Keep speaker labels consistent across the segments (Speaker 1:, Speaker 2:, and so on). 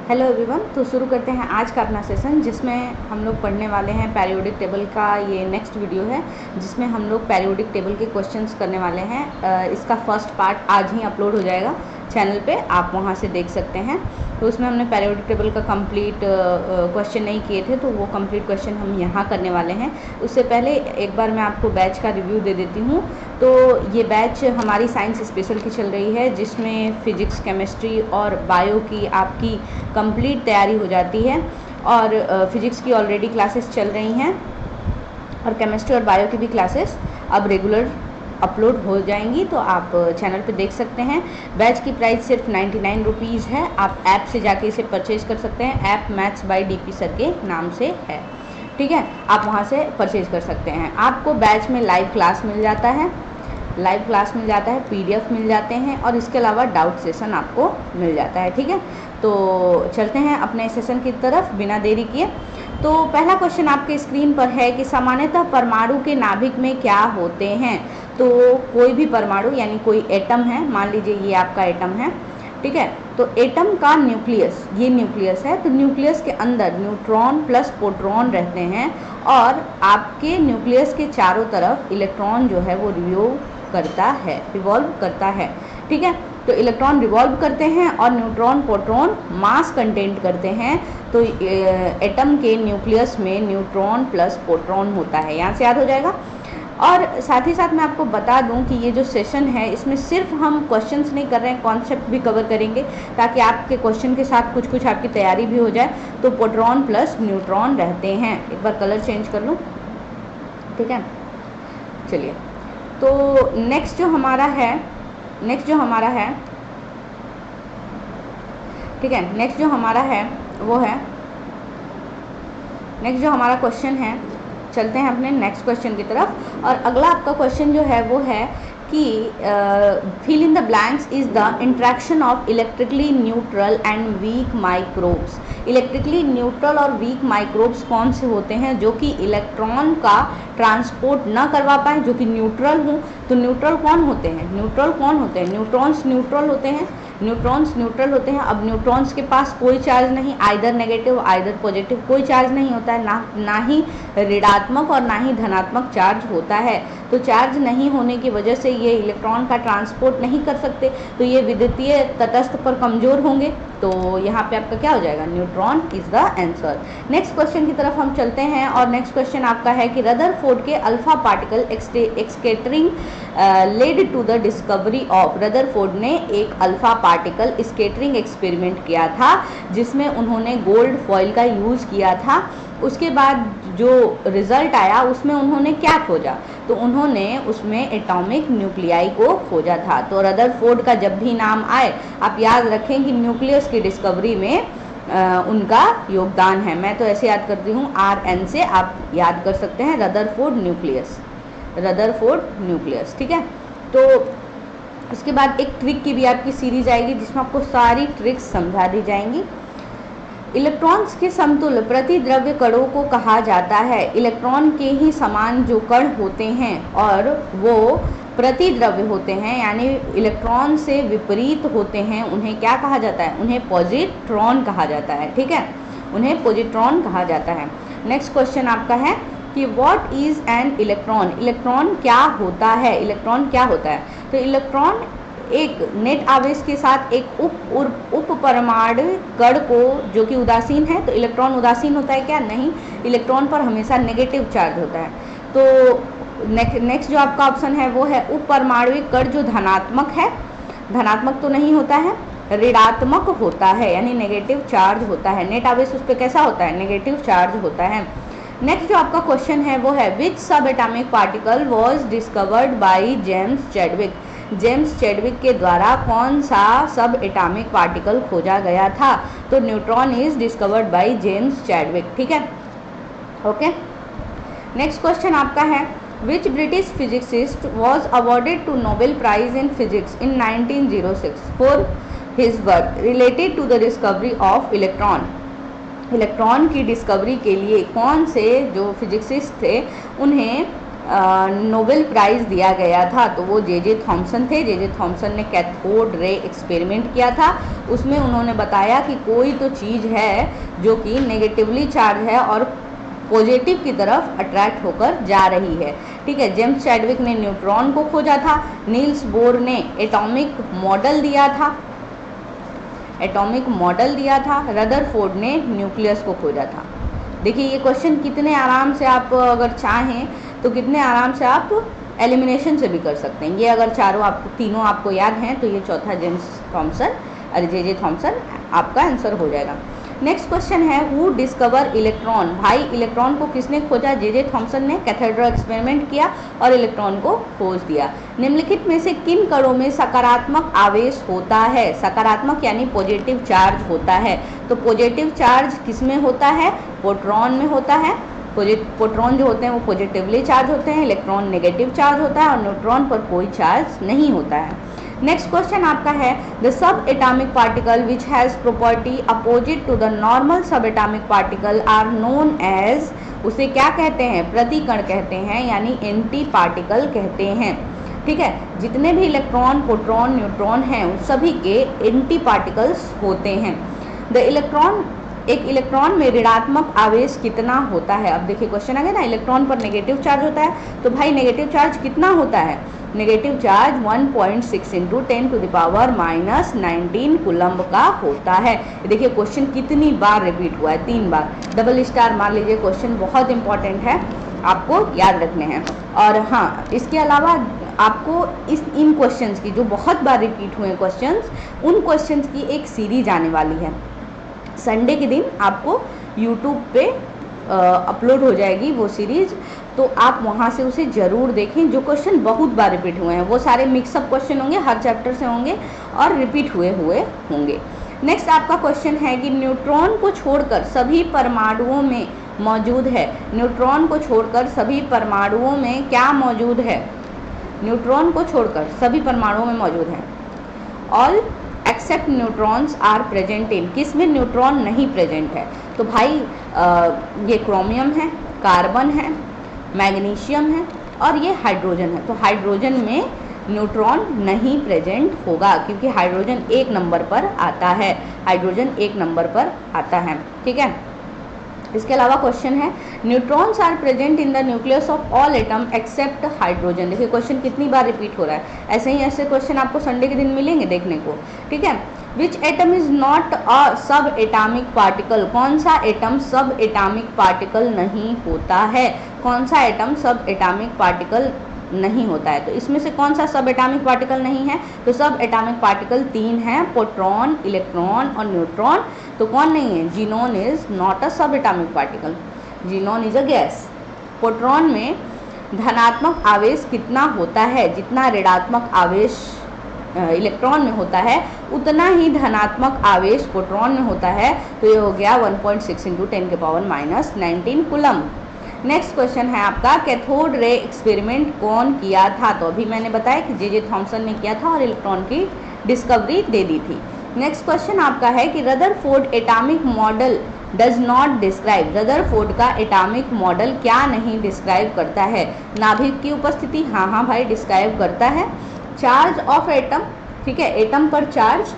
Speaker 1: Hello everyone. तो शुरू करते हैं आज का अपना सेशन, जिसमें हम लोग पढ़ने वाले हैं पेरियोडिक टेबल का। ये नेक्स्ट वीडियो है जिसमें हम लोग पेरियोडिक टेबल के क्वेश्चंस करने वाले हैं। इसका फर्स्ट पार्ट आज ही अपलोड हो जाएगा चैनल पे, आप वहाँ से देख सकते हैं। तो उसमें हमने पेरियोडिक टेबल का कंप्लीट क्वेश्चन नहीं किए थे, तो वो कंप्लीट क्वेश्चन हम यहाँ करने वाले हैं। उससे पहले एक बार मैं आपको बैच का रिव्यू दे देती हूँ। तो ये बैच हमारी साइंस स्पेशल की चल रही है, जिसमें फिजिक्स, केमिस्ट्री और बायो की आपकी कंप्लीट तैयारी हो जाती है। और फिजिक्स की ऑलरेडी क्लासेस चल रही हैं और केमिस्ट्री और बायो की भी क्लासेस अब रेगुलर अपलोड हो जाएंगी, तो आप चैनल पे देख सकते हैं। बैच की प्राइस सिर्फ 99 रुपीज़ है। आप ऐप से जाके इसे परचेज कर सकते हैं। App maths by DP sir के नाम से है, ठीक है। आप वहाँ से परचेज कर सकते हैं। आपको बैच में लाइव क्लास मिल जाता है, पीडीएफ मिल जाते हैं, और इसके अलावा डाउट सेशन आपको मिल जाता है, ठीक है। तो चलते हैं अपने सेशन की तरफ बिना देरी किए। तो पहला क्वेश्चन आपके स्क्रीन पर है कि सामान्यतः परमाणु के नाभिक में क्या होते हैं। तो कोई भी परमाणु यानी कोई एटम है, मान लीजिए ये आपका एटम है, ठीक है। तो एटम का न्यूक्लियस, ये न्यूक्लियस है, तो न्यूक्लियस के अंदर न्यूट्रॉन प्लस प्रोटॉन रहते हैं, और आपके न्यूक्लियस के चारों तरफ इलेक्ट्रॉन जो है वो रिवॉल्व करता है, ठीक है। तो इलेक्ट्रॉन रिवॉल्व करते हैं और न्यूट्रॉन प्रोटॉन मास कंटेंट करते हैं। तो एटम के न्यूक्लियस में न्यूट्रॉन प्लस प्रोटॉन होता है, यहाँ से याद हो जाएगा। और साथ ही साथ मैं आपको बता दूं कि ये जो सेशन है इसमें सिर्फ हम क्वेश्चंस नहीं कर रहे हैं, कॉन्सेप्ट भी कवर करेंगे, ताकि आपके क्वेश्चन के साथ कुछ कुछ आपकी तैयारी भी हो जाए। तो प्रोटॉन प्लस न्यूट्रॉन रहते हैं। एक बार कलर चेंज कर लूँ, ठीक है। चलिए, तो नेक्स्ट जो हमारा है, ठीक है, नेक्स्ट जो हमारा क्वेश्चन है, चलते हैं अपने नेक्स्ट क्वेश्चन की तरफ। और अगला आपका क्वेश्चन जो है वो है कि fill in the blanks is the interaction of electrically neutral and weak microbes. Electrically neutral और वीक माइक्रोब्स कौन से होते हैं जो कि इलेक्ट्रॉन का ट्रांसपोर्ट न करवा पाए, जो कि न्यूट्रल हों। तो न्यूट्रल कौन होते हैं? न्यूट्रॉन्स न्यूट्रल होते हैं। अब न्यूट्रॉन्स के पास कोई चार्ज नहीं, आइदर नेगेटिव आइदर पॉजिटिव, कोई चार्ज नहीं होता है, ना ही ऋणात्मक और ना ही धनात्मक चार्ज होता है। तो चार्ज नहीं होने की वजह से ये इलेक्ट्रॉन का ट्रांसपोर्ट नहीं कर सकते, तो ये विद्युतीय तटस्थ पर कमजोर होंगे। तो यहाँ पे आपका क्या हो जाएगा? Neutron is the answer. Next question की तरफ हम चलते हैं, और नेक्स्ट क्वेश्चन आपका है कि रदरफोर्ड के alpha particle scattering led to the discovery of. Rutherford ने एक अल्फा पार्टिकल स्कैटरिंग एक्सपेरिमेंट किया था, जिसमें उन्होंने गोल्ड फॉइल का यूज़ किया था। उसके बाद जो रिजल्ट आया उसमें उन्होंने क्या खोजा? तो उन्होंने उसमें एटॉमिक न्यूक्लियाई को खोजा था। तो रदरफोर्ड का जब भी नाम आए आप याद रखें कि न्यूक्लियस की डिस्कवरी में उनका योगदान है। मैं तो ऐसे याद करती हूँ, RN से आप याद कर सकते हैं, रदरफोर्ड न्यूक्लियस, ठीक है। तो उसके बाद एक ट्रिक की भी आपकी सीरीज आएगी, जिसमें आपको सारी ट्रिक्स समझा दी जाएंगी। इलेक्ट्रॉन्स के समतुल्य प्रतिद्रव्य कणों को कहा जाता है। इलेक्ट्रॉन के ही समान जो कण होते हैं और वो प्रतिद्रव्य होते हैं, यानी इलेक्ट्रॉन से विपरीत होते हैं, उन्हें क्या कहा जाता है? उन्हें पॉजिट्रॉन कहा जाता है, ठीक है, उन्हें पॉजिट्रॉन कहा जाता है। नेक्स्ट क्वेश्चन आपका है कि what is an electron. Electron क्या होता है? तो इलेक्ट्रॉन एक नेट आवेश के साथ एक उप परमाणु कण को, जो कि उदासीन है। तो इलेक्ट्रॉन उदासीन होता है क्या? नहीं, इलेक्ट्रॉन पर हमेशा नेगेटिव चार्ज होता है। तो नेक्स्ट जो आपका ऑप्शन है वो है उप परमाणुविक कण, जो धनात्मक है। धनात्मक तो नहीं होता है, ऋणात्मक होता है, यानी नेगेटिव चार्ज होता है। नेट आवेश उस पर कैसा होता है? नेगेटिव चार्ज होता है। नेक्स्ट जो आपका क्वेश्चन है वो है विच सब atomic particle was discovered by James Chadwick. James Chadwick के द्वारा कौन सा सब एटॉमिक पार्टिकल खोजा गया था? तो neutron is discovered by James Chadwick, ठीक है, ओके। नेक्स्ट क्वेश्चन आपका है which British physicist was awarded to Nobel prize in physics in 1906 for his work related to the discovery of electron. Electron की discovery के लिए कौन से जो फिजिसिस्ट थे उन्हें नोबेल प्राइज़ दिया गया था, तो वो जे थॉम्सन थे। जे थॉम्सन ने कैथोड रे एक्सपेरिमेंट किया था। उसमें उन्होंने बताया कि कोई तो चीज़ है जो कि नेगेटिवली चार्ज है और पॉजिटिव की तरफ अट्रैक्ट होकर जा रही है। ठीक है, जेम्स चैडविक ने न्यूट्रॉन को खोजा था। नील्स बोर ने एटॉमिक मॉडल दिया था, रदरफोर्ड ने न्यूक्लियस को खोजा था। देखिए ये क्वेश्चन कितने आराम से आप अगर चाहें तो कितने आराम से आप एलिमिनेशन से भी कर सकते हैं। ये अगर तीनों आपको याद हैं तो ये चौथा जे थॉम्सन आपका आंसर हो जाएगा। नेक्स्ट क्वेश्चन है, हु डिस्कवर इलेक्ट्रॉन। भाई इलेक्ट्रॉन को किसने खोजा? जे थॉम्सन ने कैथेड्रल एक्सपेरिमेंट किया और इलेक्ट्रॉन को खोज दिया। निम्नलिखित में से किन कणों में सकारात्मक आवेश होता है? सकारात्मक यानी पॉजिटिव चार्ज होता है। तो पॉजिटिव चार्ज किस में होता है? प्रोटॉन में होता है। प्रोटॉन जो होते हैं वो पॉजिटिवली चार्ज होते हैं, इलेक्ट्रॉन नेगेटिव चार्ज होता है और न्यूट्रॉन पर कोई चार्ज नहीं होता है। नेक्स्ट क्वेश्चन आपका है, the subatomic particle which has property opposite to the normal subatomic particle are known as, उसे क्या कहते हैं? प्रतिकण कहते हैं, यानी एंटी पार्टिकल कहते हैं। ठीक है, जितने भी इलेक्ट्रॉन, प्रोटॉन, न्यूट्रॉन हैं उन सभी के एंटी पार्टिकल्स होते हैं। एक इलेक्ट्रॉन में ऋणात्मक आवेश कितना होता है? अब देखिए क्वेश्चन आ गया ना, इलेक्ट्रॉन पर नेगेटिव चार्ज होता है, तो भाई नेगेटिव चार्ज कितना होता है? नेगेटिव चार्ज 1.6 इंटू 10⁻⁻19 कूलम्ब का होता है। देखिए क्वेश्चन कितनी बार रिपीट हुआ है, 3 बार। डबल स्टार मार लीजिए, क्वेश्चन बहुत इंपॉर्टेंट है, आपको याद रखने हैं। और हाँ, इसके अलावा आपको इन क्वेश्चंस की, जो बहुत बार रिपीट हुए क्वेश्चंस, उन क्वेश्चंस की एक सीरीज आने वाली है। संडे के दिन आपको यूट्यूब पे अपलोड हो जाएगी वो सीरीज़, तो आप वहाँ से उसे ज़रूर देखें। जो क्वेश्चन बहुत बार रिपीट हुए हैं वो सारे मिक्सअप क्वेश्चन होंगे, हर चैप्टर से होंगे और रिपीट हुए होंगे। नेक्स्ट आपका क्वेश्चन है कि न्यूट्रॉन को छोड़कर सभी परमाणुओं में मौजूद है। न्यूट्रॉन को छोड़कर सभी परमाणुओं में क्या मौजूद है? न्यूट्रॉन को छोड़कर सभी परमाणुओं में मौजूद है। All except neutrons are present in, किस में न्यूट्रॉन नहीं प्रेजेंट है? तो भाई ये क्रोमियम है, कार्बन है, मैग्नीशियम है और ये हाइड्रोजन है। तो हाइड्रोजन में न्यूट्रॉन नहीं प्रेजेंट होगा क्योंकि हाइड्रोजन 1 नंबर पर आता है, हाइड्रोजन 1 नंबर पर आता है। ठीक है, इसके अलावा क्वेश्चन है, neutrons are present in the nucleus of all atom except hydrogen. देखिए क्वेश्चन कितनी बार रिपीट हो रहा है। ऐसे क्वेश्चन आपको संडे के दिन मिलेंगे देखने को। ठीक है, विच एटम इज नॉट अ सब एटॉमिक पार्टिकल। कौन सा एटम सब एटॉमिक पार्टिकल नहीं होता है? कौन सा एटम सब एटॉमिक पार्टिकल नहीं होता है? तो इसमें से कौन सा सब एटॉमिक पार्टिकल नहीं है? तो सब एटॉमिक पार्टिकल 3 हैं, प्रोटॉन, इलेक्ट्रॉन और न्यूट्रॉन। तो कौन नहीं है? जीनॉन इज नॉट अ सब atomic particle, xenon is a gas. Proton में धनात्मक आवेश कितना होता है? जितना ऋणात्मक आवेश इलेक्ट्रॉन में होता है उतना ही धनात्मक आवेश प्रोटॉन में होता है। तो ये हो गया 1.6 इंटू 10⁻⁻19 कूलम्ब। नेक्स्ट क्वेश्चन है आपका, कैथोड रे एक्सपेरिमेंट कौन किया था? तो अभी मैंने बताया कि जे थॉम्सन ने किया था और इलेक्ट्रॉन की डिस्कवरी दे दी थी। नेक्स्ट क्वेश्चन आपका है कि Rutherford atomic model does not describe. Rutherford का एटॉमिक मॉडल क्या नहीं डिस्क्राइब करता है? नाभिक की उपस्थिति, हाँ भाई डिस्क्राइब करता है। चार्ज ऑफ एटम, ठीक है, एटम पर चार्ज,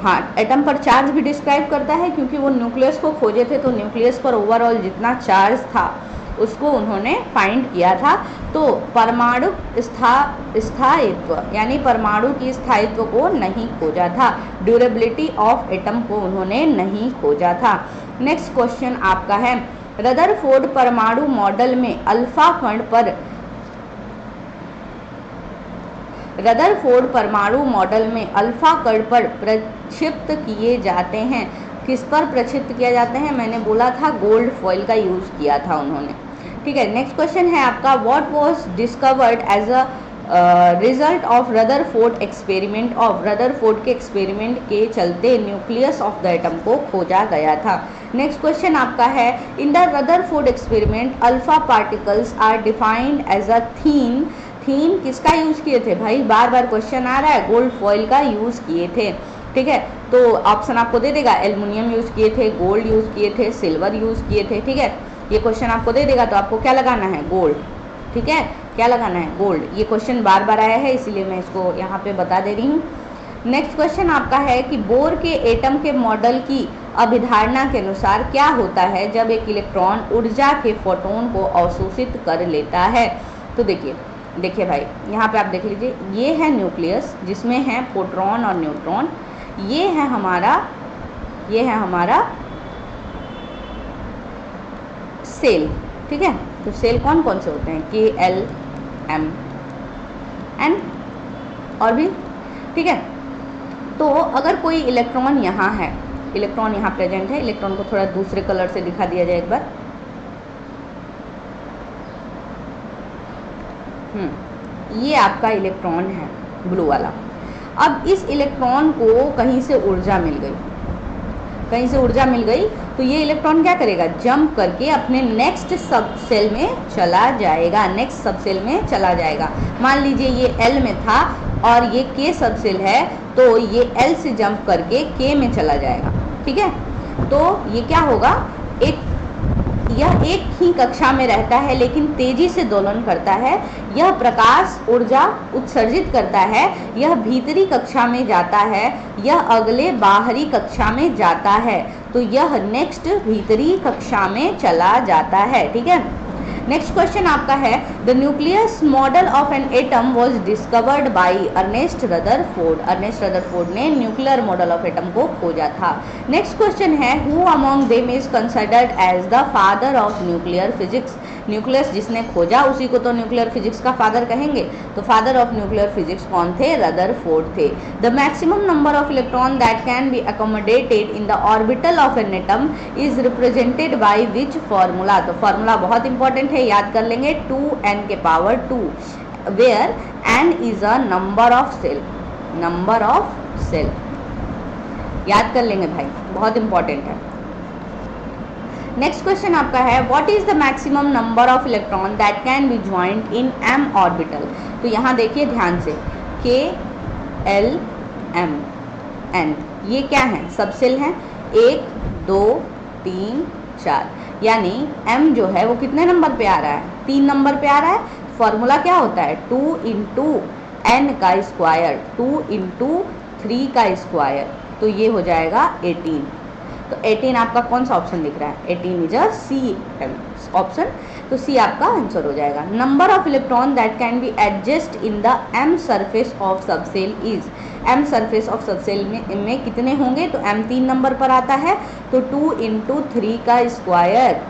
Speaker 1: हाँ एटम पर चार्ज भी डिस्क्राइब करता है क्योंकि वो न्यूक्लियस को खोजे थे, तो न्यूक्लियस पर ओवरऑल जितना चार्ज था उसको उन्होंने फाइंड किया था। तो परमाणु स्थायित्व यानी परमाणु की स्थायित्व को नहीं खोजा था। ड्यूरेबिलिटी ऑफ एटम को उन्होंने नहीं खोजा था। नेक्स्ट क्वेश्चन आपका है, रदरफोर्ड परमाणु मॉडल में अल्फा कण पर रदरफोर्ड परमाणु मॉडल में अल्फा कण पर प्रक्षिप्त किए जाते हैं। किस पर प्रक्षिप्त किया जाते हैं? मैंने बोला था गोल्ड फॉइल का यूज किया था उन्होंने। ठीक है, नेक्स्ट क्वेश्चन है आपका, what was discovered as a result of Rutherford experiment of. Rutherford के एक्सपेरिमेंट के चलते न्यूक्लियस ऑफ द एटम को खोजा गया था। नेक्स्ट क्वेश्चन आपका है, in the Rutherford experiment alpha particles are defined as a thin. Thin किसका यूज किए थे? भाई बार बार क्वेश्चन आ रहा है, गोल्ड फॉइल का यूज किए थे। ठीक है, तो ऑप्शन आपको दे देगा, एल्युमिनियम यूज किए थे, गोल्ड यूज किए थे, सिल्वर यूज किए थे। ठीक है, ये क्वेश्चन आपको दे देगा तो आपको क्या लगाना है? गोल्ड। ठीक है, क्या लगाना है? गोल्ड। ये क्वेश्चन बार बार आया है इसीलिए मैं इसको यहाँ पे बता दे रही हूँ। नेक्स्ट क्वेश्चन आपका है कि बोर के एटम के मॉडल की अभिधारणा के अनुसार क्या होता है जब एक इलेक्ट्रॉन ऊर्जा के फोटोन को अवशोषित कर लेता है? तो देखिए भाई, यहाँ पे आप देख लीजिए, ये है न्यूक्लियस जिसमें है प्रोटॉन और न्यूट्रॉन, ये है हमारा सेल। ठीक है, तो सेल कौन कौन से होते हैं? K, L, M, N और भी। ठीक है, तो अगर कोई इलेक्ट्रॉन यहाँ है, इलेक्ट्रॉन यहाँ प्रेजेंट है, इलेक्ट्रॉन को थोड़ा दूसरे कलर से दिखा दिया जाए एक बार। ये आपका इलेक्ट्रॉन है ब्लू वाला। अब इस इलेक्ट्रॉन को कहीं से ऊर्जा मिल गई, तो ये इलेक्ट्रॉन क्या करेगा? जंप करके अपने नेक्स्ट सब सेल में चला जाएगा। मान लीजिए ये L में था और ये K सब सेल है, तो ये L से जंप करके K में चला जाएगा। ठीक है, तो ये क्या होगा? यह एक ही कक्षा में रहता है लेकिन तेजी से दोलन करता है। यह प्रकाश ऊर्जा उत्सर्जित करता है। यह भीतरी कक्षा में जाता है, यह अगले बाहरी कक्षा में जाता है, तो यह नेक्स्ट भीतरी कक्षा में चला जाता है। ठीक है, नेक्स्ट क्वेश्चन आपका है the nucleus model of an atom was discovered by Ernest Rutherford ने न्यूक्लियर मॉडल ऑफ एटम को खोजा था। नेक्स्ट क्वेश्चन है who among them is considered as the father of nuclear physics? Nucleus जिसने खोजा उसी को तो न्यूक्लियर फिजिक्स का फादर कहेंगे, तो फादर ऑफ न्यूक्लियर फिजिक्स कौन थे? रदरफोर्ड थे। The maximum number of electron that can be accommodated in the orbital of an atom is represented by which formula? तो फार्मूला बहुत इंपॉर्टेंट है, याद कर लेंगे, 2n के power 2, where n is a number of shell. याद कर लेंगे भाई, बहुत इंपॉर्टेंट है। नेक्स्ट क्वेश्चन आपका है what is the maximum number of electron that can be joint in m orbital? तो यहाँ देखिए ध्यान से, K, L, M, N ये क्या है? सबसेल हैं, 1, 2, 3, 4, यानी m जो है वो कितने नंबर पे आ रहा है? 3 नंबर पे आ रहा है। फॉर्मूला क्या होता है? 2 इंटू n का स्क्वायर, 2 इंटू 3 का स्क्वायर, तो ये हो जाएगा 18। तो 18 आपका कौन सा ऑप्शन दिख रहा है? 18 इज अ सी ऑप्शन, तो सी आपका आंसर हो जाएगा। Number of electron that can be adjust in the m surface of subshell is? m surface of subshell में कितने होंगे? तो m 3 नंबर पर आता है, तो 2 इंटू 3 का स्क्वायर,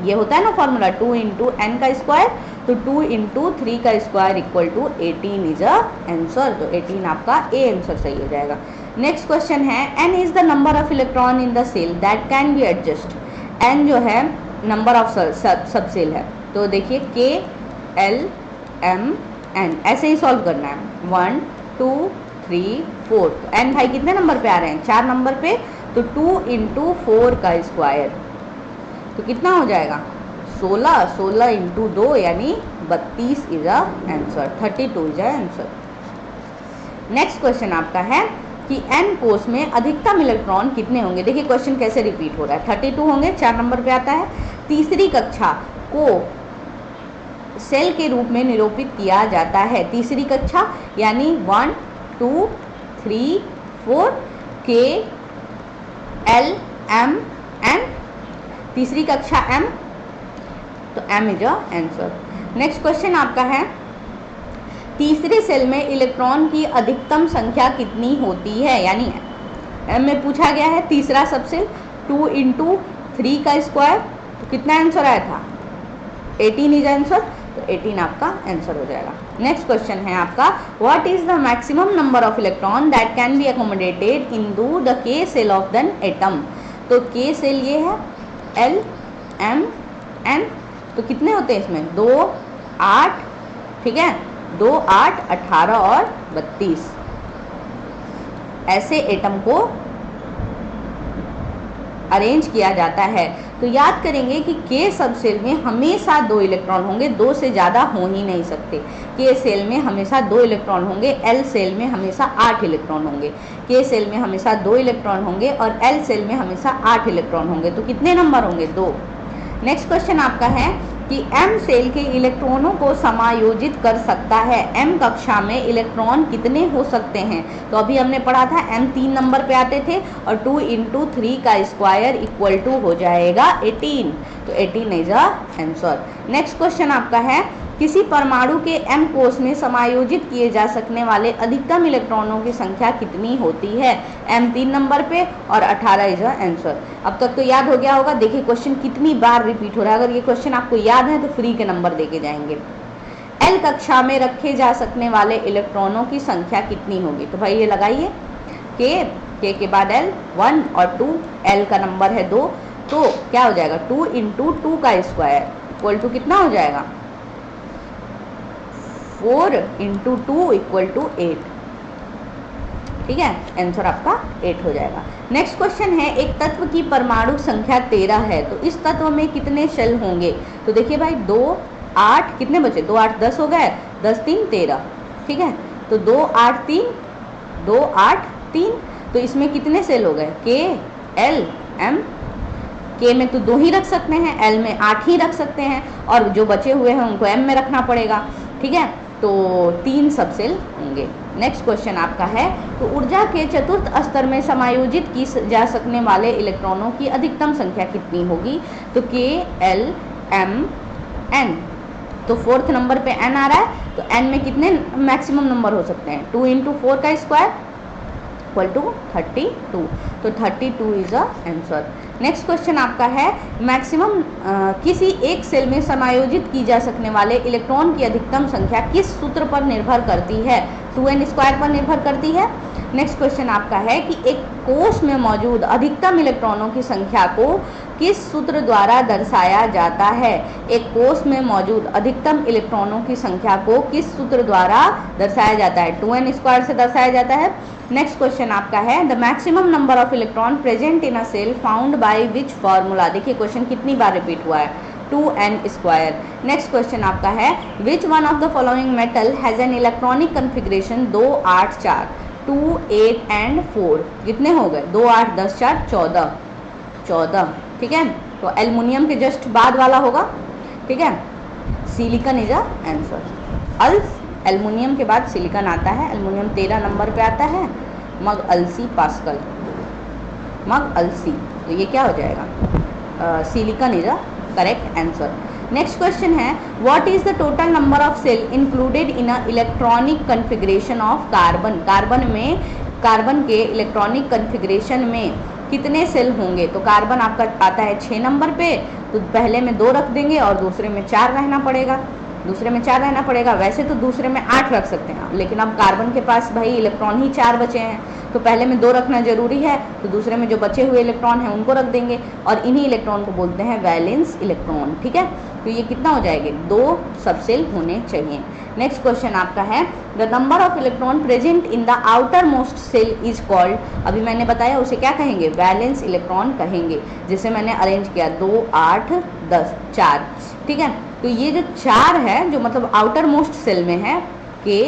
Speaker 1: ये होता है ना फॉर्मूला, 2 इंटू n का स्क्वायर, तो 2 इंटू 3 का square equal to 18 is a answer, तो 18 आपका ए आंसर सही हो जाएगा। नेक्स्ट क्वेश्चन है n is the number of electron in the shell that can be adjust? n जो है नंबर ऑफ सब सेल है, तो देखिए K, L, M, N ऐसे ही सॉल्व करना है। 1, 2, 3, 4, तो n भाई कितने नंबर पे आ रहे हैं? 4 नंबर पे, तो 2 इंटू 4 का स्क्वायर, तो कितना हो जाएगा? 16, 16 इंटू 2 यानी 32 is a answer, 32 is a answer. Next question आपका है कि n कोष में अधिकतम इलेक्ट्रॉन कितने होंगे? देखिए क्वेश्चन कैसे रिपीट हो रहा है, 32 होंगे, 4 नंबर पे आता है। तीसरी कक्षा को सेल के रूप में निरूपित किया जाता है। तीसरी कक्षा यानी 1, 2, 3, 4, K, L, M, N, तीसरी कक्षा M, तो M is a answer. Next question आपका है तीसरे सेल में इलेक्ट्रॉन की अधिकतम संख्या कितनी होती है? यानी M में पूछा गया है तीसरा सबसेल, 2 इंटू 3 का स्क्वायर, तो कितना आंसर आया था? 18 इज आंसर, तो 18 आपका आंसर हो जाएगा। नेक्स्ट क्वेश्चन है आपका what is the maximum number of electron that can be accommodated in the K shell of than atom? तो K सेल ये है, L, M, N, तो कितने होते हैं इसमें? 2, 8, ठीक है, 2, 8, 18 और 32 ऐसे एटम को अरेंज किया जाता है। तो याद करेंगे कि K सब सेल में हमेशा 2 इलेक्ट्रॉन होंगे, 2 से ज़्यादा हो ही नहीं सकते। K सेल में हमेशा 2 इलेक्ट्रॉन होंगे, L सेल में हमेशा 8 इलेक्ट्रॉन होंगे। K सेल में हमेशा 2 इलेक्ट्रॉन होंगे और L सेल में हमेशा 8 इलेक्ट्रॉन होंगे, तो कितने नंबर होंगे? 2। नेक्स्ट क्वेश्चन आपका है कि m सेल के इलेक्ट्रॉनों को समायोजित कर सकता है। m कक्षा में इलेक्ट्रॉन कितने हो सकते हैं? तो अभी हमने पढ़ा था m 3 नंबर पे आते थे और 2 × 3 का स्क्वायर इक्वल टू हो जाएगा 18। तो 18 is the answer. Next question आपका है, किसी परमाणु के m कोष में समायोजित किए जा सकने वाले अधिकतम इलेक्ट्रॉनों की संख्या कितनी होती है? m 3 नंबर पे और 18 इज आंसर। अब तक तो याद हो गया होगा। देखिए क्वेश्चन कितनी बार रिपीट हो रहा है। अगर ये क्वेश्चन आपको याद है तो फ्री के नंबर देके जाएंगे। l कक्षा में रखे जा सकने वाले इलेक्ट्रॉनों की संख्या कितनी होगी? तो भाई ये लगाइए, k के बाद l 1 और 2, l का नंबर है 2, तो क्या हो जाएगा 2 × 2 का स्क्वायर इक्वल टू कितना हो जाएगा 4 × 2 = 8। ठीक है, आंसर आपका 8 हो जाएगा। नेक्स्ट क्वेश्चन है, एक तत्व की परमाणु संख्या 13 है तो इस तत्व में कितने शेल होंगे? तो देखिए भाई 2 8 कितने बचे, 2 8 10 हो गए, 10 3 13। ठीक है, तो 2 8 3 2 8 3, तो इसमें कितने सेल हो गए? के एल एम। के में तो 2 ही रख सकते हैं, एल में 8 ही रख सकते हैं, और जो बचे हुए हैं उनको एम में रखना पड़ेगा। ठीक है, तो 3 सब सेल होंगे। नेक्स्ट क्वेश्चन आपका है, तो ऊर्जा के चतुर्थ स्तर में समायोजित की जा सकने वाले इलेक्ट्रॉनों की अधिकतम संख्या कितनी होगी? तो के एल एम एन। तो 4th नंबर पे एन आ रहा है, तो एन में कितने मैक्सिमम नंबर हो सकते हैं? 2 × 4 का स्क्वायर इक्वल टू 32। तो 32 is the answer. Next question आपका है, मैक्सिमम किसी एक सेल में समायोजित की जा सकने वाले इलेक्ट्रॉन की अधिकतम संख्या किस सूत्र पर निर्भर करती है? 2n² पर निर्भर करती है। नेक्स्ट क्वेश्चन आपका है कि एक कोष में मौजूद अधिकतम इलेक्ट्रॉनों की संख्या को किस सूत्र द्वारा दर्शाया जाता है? एक कोष में मौजूद अधिकतम इलेक्ट्रॉनों की संख्या को किस सूत्र द्वारा दर्शाया जाता है? 2n² से दर्शाया जाता है। नेक्स्ट क्वेश्चन आपका है, the maximum number of electron present in a shell found by which formula? देखिए क्वेश्चन कितनी बार रिपीट हुआ है, 2n²। नेक्स्ट क्वेश्चन आपका है, which one of the following metal has an electronic configuration 2 8 4 2 8 and 4? कितने हो गए? 2 8 10 4 14। ठीक है, तो एल्युमिनियम के जस्ट बाद वाला होगा। ठीक है, silicon is a answer. Aluminium के बाद सिलिकॉन आता है। एल्युमिनियम 13 नंबर पे आता है। मग अलसी पास्कल, मग अलसी, तो ये क्या हो जाएगा? Silicon is a correct answer. Next question है, what is the total number of cell included in a electronic configuration of carbon? Carbon के इलेक्ट्रॉनिक कन्फिग्रेशन में कितने सेल होंगे? तो कार्बन आपका आता है 6 नंबर पे, तो पहले में 2 रख देंगे और दूसरे में 4 रहना पड़ेगा। वैसे तो दूसरे में 8 रख सकते हैं, लेकिन अब कार्बन के पास भाई इलेक्ट्रॉन ही 4 बचे हैं, तो पहले में 2 रखना जरूरी है, तो दूसरे में जो बचे हुए इलेक्ट्रॉन हैं उनको रख देंगे, और इन्हीं इलेक्ट्रॉन को बोलते हैं वैलेंस इलेक्ट्रॉन। ठीक है, तो ये कितना हो जाएगा? 2 सबसेल होने चाहिए। नेक्स्ट क्वेश्चन आपका है, the number of electron present in the outermost shell is called? अभी मैंने बताया उसे क्या कहेंगे? वैलेंस इलेक्ट्रॉन कहेंगे, जिसे मैंने अरेंज किया 2 8 10 4। ठीक है, तो ये जो 4 है, जो मतलब आउटर मोस्ट सेल में है, के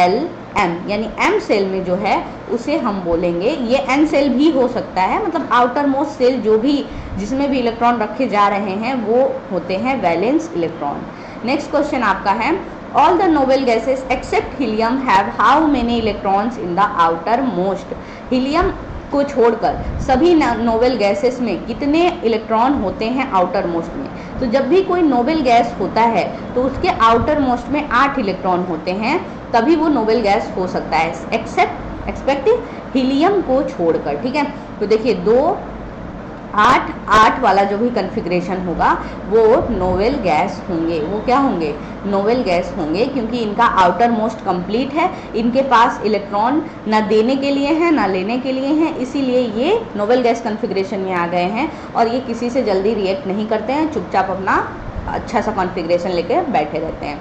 Speaker 1: एल एम, यानी एम सेल में जो है उसे हम बोलेंगे, ये एन सेल भी हो सकता है, मतलब आउटर मोस्ट सेल जो भी जिसमें भी इलेक्ट्रॉन रखे जा रहे हैं वो होते हैं वैलेंस इलेक्ट्रॉन। नेक्स्ट क्वेश्चन आपका है, all the noble gases except helium have how many electrons in the outermost? Helium को छोड़कर सभी नोबेल गैसेस में कितने इलेक्ट्रॉन होते हैं आउटर मोस्ट में? तो जब भी कोई नोबेल गैस होता है तो उसके आउटर मोस्ट में 8 इलेक्ट्रॉन होते हैं, तभी वो नोबेल गैस हो सकता है, एक्सेप्ट हीलियम को छोड़कर। ठीक है, तो देखिए 2 8 8 वाला जो भी कन्फिग्रेशन होगा वो नोबेल गैस होंगे। वो क्या होंगे? नोबेल गैस होंगे, क्योंकि इनका आउटर मोस्ट कंप्लीट है, इनके पास इलेक्ट्रॉन ना देने के लिए हैं ना लेने के लिए हैं, इसीलिए ये नोबेल गैस कन्फिग्रेशन में आ गए हैं, और ये किसी से जल्दी रिएक्ट नहीं करते हैं, चुपचाप अपना अच्छा सा कॉन्फ़िगरेशन लेके बैठे रहते हैं।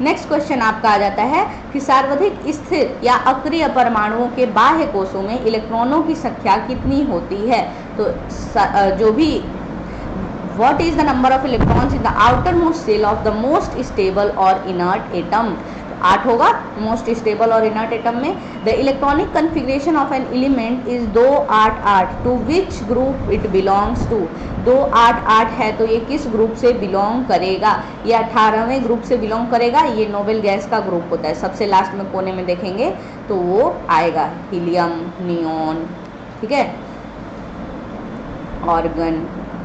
Speaker 1: नेक्स्ट क्वेश्चन आपका आ जाता है कि सार्वधिक स्थिर या अक्रिय परमाणुओं के बाह्य कोषों में इलेक्ट्रॉनों की संख्या कितनी होती है? तो जो भी what is the number of electrons in the outermost shell of the most stable और इनर्ट एटम? 8 होगा मोस्ट स्टेबल और इनर्ट एटम में। The electronic configuration of an element is 288 to which group it belongs to. 288 है तो ये किस group से belong करेगा? ये 18वें ग्रुप से बिलोंग करेगा। ये नोबेल गैस का ग्रुप होता है। सबसे लास्ट में कोने में देखेंगे तो वो आएगा हीलियम, नियॉन, ठीक है, ऑर्गन,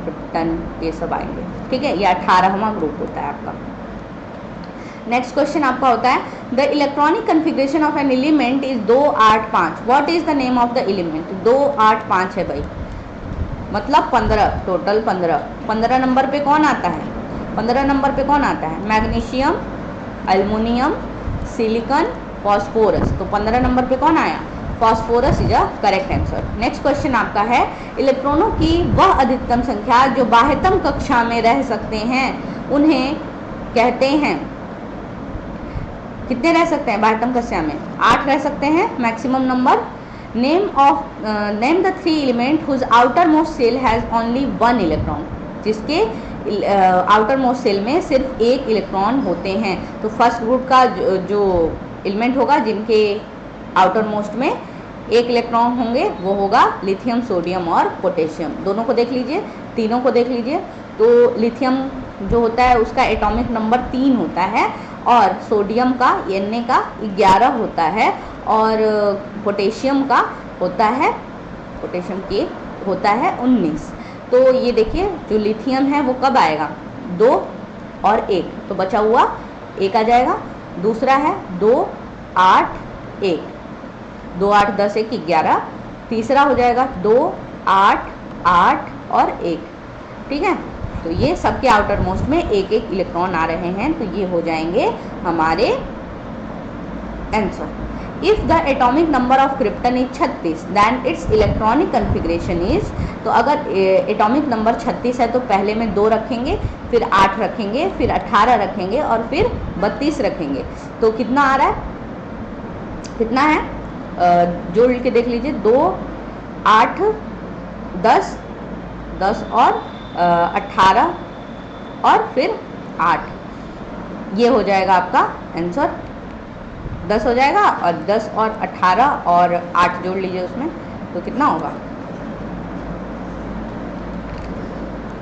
Speaker 1: क्रिप्टन, ये सब आएंगे, ठीक है। ये 18वां ग्रुप होता है आपका। नेक्स्ट क्वेश्चन आपका होता है the electronic configuration of an element is 285। What is the name of the element? 285 है भाई, मतलब 15, टोटल 15 नंबर पे कौन आता है? 15 नंबर पे कौन आता है? Magnesium, aluminium, silicon, phosphorus. तो 15 नंबर पे कौन आया? Phosphorus is a correct answer. Next question आपका है इलेक्ट्रॉनों की वह अधिकतम संख्या जो बाह्यतम कक्षा में रह सकते हैं उन्हें कहते हैं। कितने रह सकते हैं बाह्यतम कक्षा में? 8 रह सकते हैं maximum number. Name the 3 element whose outermost shell has only 1 electron. जिसके आउटर मोस्ट सेल में सिर्फ एक इलेक्ट्रॉन होते हैं। तो फर्स्ट ग्रुप का जो एलिमेंट होगा जिनके आउटर मोस्ट में एक इलेक्ट्रॉन होंगे वो होगा लिथियम, सोडियम और पोटेशियम। दोनों को देख लीजिए, तीनों को देख लीजिए। तो लिथियम जो होता है उसका एटॉमिक नंबर 3 होता है और सोडियम का Na का 11 होता है और पोटेशियम का होता है, पोटेशियम के होता है 19। तो ये देखिए जो लिथियम है वो कब आएगा? 2 और 1, तो बचा हुआ 1 आ जाएगा। दूसरा है 2 8 1, 2 8 10 1 11। तीसरा हो जाएगा 2 8 8 और 1, ठीक है। तो ये सबके आउटर मोस्ट में एक एक इलेक्ट्रॉन आ रहे हैं, तो ये हो जाएंगे हमारे answer. If the atomic number of krypton is 36 then its electronic configuration is. तो अगर एटॉमिक नंबर 36 है तो पहले में 2 रखेंगे, फिर 8 रखेंगे, फिर 18 रखेंगे और फिर 32 रखेंगे। तो कितना आ रहा है? कितना है? जोड़ के देख लीजिए, 2 8 10 10 और 18 और फिर 8, ये हो जाएगा आपका आंसर। 10 हो जाएगा और 10 और 18 और 8 जोड़ लीजिए उसमें, तो कितना होगा?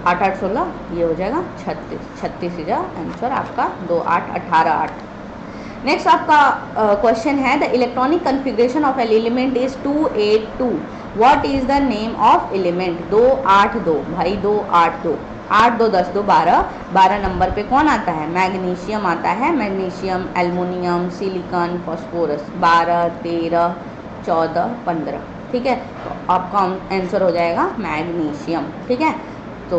Speaker 1: 8 8 16, ये हो जाएगा 36। 36 इज आंसर आपका। 2 8 18 8। नेक्स्ट आपका क्वेश्चन है the electronic configuration of an element is 282। What is the name of element? 282 भाई, 282, 8 2 10 2 12। 12 नंबर पे कौन आता है? मैग्नीशियम आता है। Magnesium, aluminium, silicon, phosphorus. 12 13 14 15, ठीक है। तो आपका आंसर हो जाएगा मैग्नीशियम, ठीक है। तो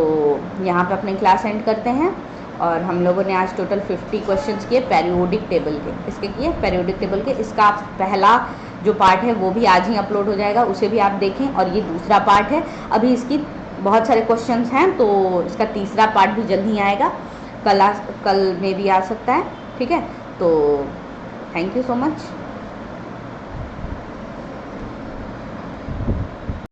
Speaker 1: यहाँ पे अपनी क्लास एंड करते हैं और हम लोगों ने आज टोटल 50 क्वेश्चंस किए पेरियोडिक टेबल के। इसके किए पेरियोडिक टेबल के। इसका पहला जो पार्ट है वो भी आज ही अपलोड हो जाएगा, उसे भी आप देखें। और ये दूसरा पार्ट है, अभी इसकी बहुत सारे क्वेश्चंस हैं तो इसका तीसरा पार्ट भी जल्द ही आएगा। कल में भी आ सकता है, ठीक है। तो थैंक यू सो मच।